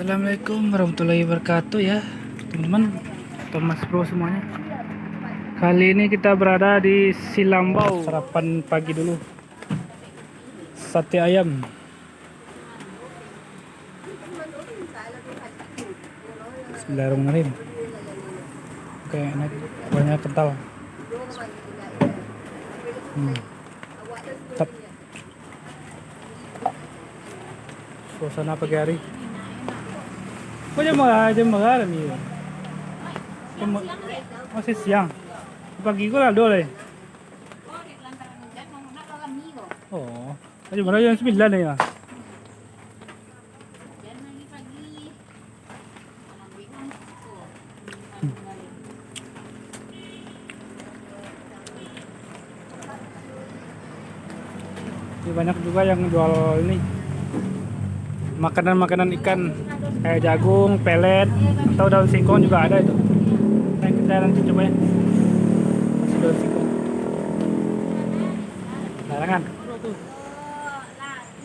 Assalamualaikum warahmatullahi wabarakatuh ya teman-teman, Thomas Bro semuanya. Kali ini kita berada di Silambau. Sarapan pagi dulu, sate ayam. Bismillahirrahmanirrahim. Oke, enak, kuahnya kental. Mantap. Suasana pagi hari. Kok jam berapa nih? Masih siang. Pagi ko lah dole. Oh, jam berapa? Jam 9 ya. Ini banyak juga yang jual ini makanan ikan kayak jagung, pelet, atau daun singkong juga ada itu. Nah, kita nanti coba ya. Masih daun singkong. Larangan.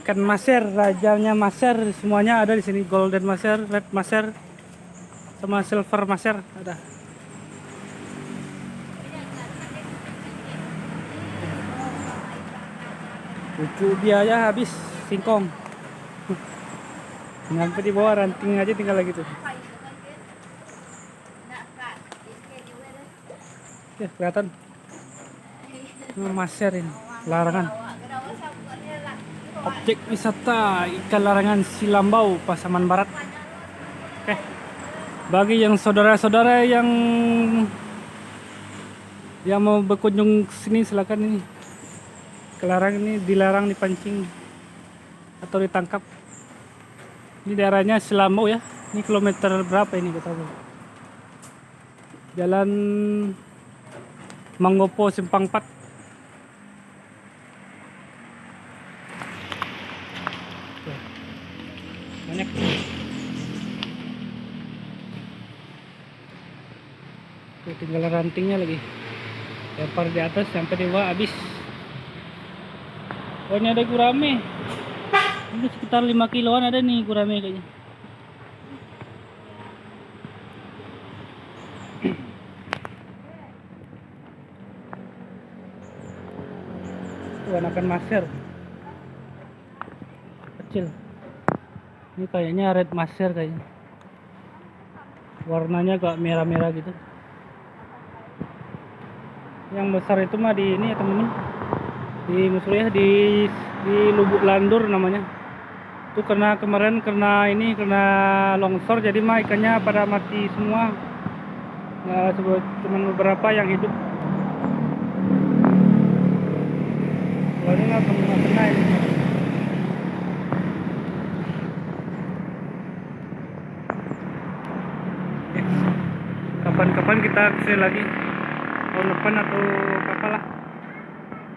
Ikan maser, rajanya maser, semuanya ada di sini. Golden maser, red maser, sama silver maser ada. Lucu biaya habis singkong. Nyampe di bawah ranting aja tinggal lagi tuh. Ya, kelihatan. Maser ini, larangan. Objek wisata ikan larangan Silambau, Pasaman Barat. Oke. Bagi yang saudara-saudara yang mau berkunjung ke sini, silakan ini. Dilarang dipancing atau ditangkap. Ini daerahnya Silambau ya. Ini kilometer berapa ini kita tahu. Jalan Manggopo Simpang 4. Banyak. Tuh, tinggal rantingnya lagi. Lempar di atas sampai di bawah habis. Oh, ini ada gurame. Ini sekitar 5 kiloan ada nih gurame kayaknya. Tuh anakan maser kecil. Ini kayaknya red maser kayaknya. Warnanya agak merah-merah gitu. Yang besar itu mah di ini ya teman-teman. Di Musuliah di Lubuk Landur namanya. Itu karena kemarin kena longsor, jadi mah ikannya pada mati semua. Nah, cuma beberapa yang hidup. Kalau ini nggak kena ini. Kapan-kapan kita kesini lagi, tahun depan atau kapalah.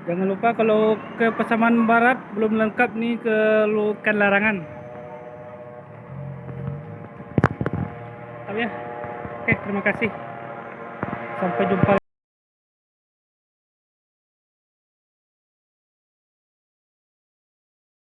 Jangan lupa kalau ke Pasaman Barat belum lengkap nih ke ikan larangan. Tahu ya? Oke, terima kasih. Sampai jumpa.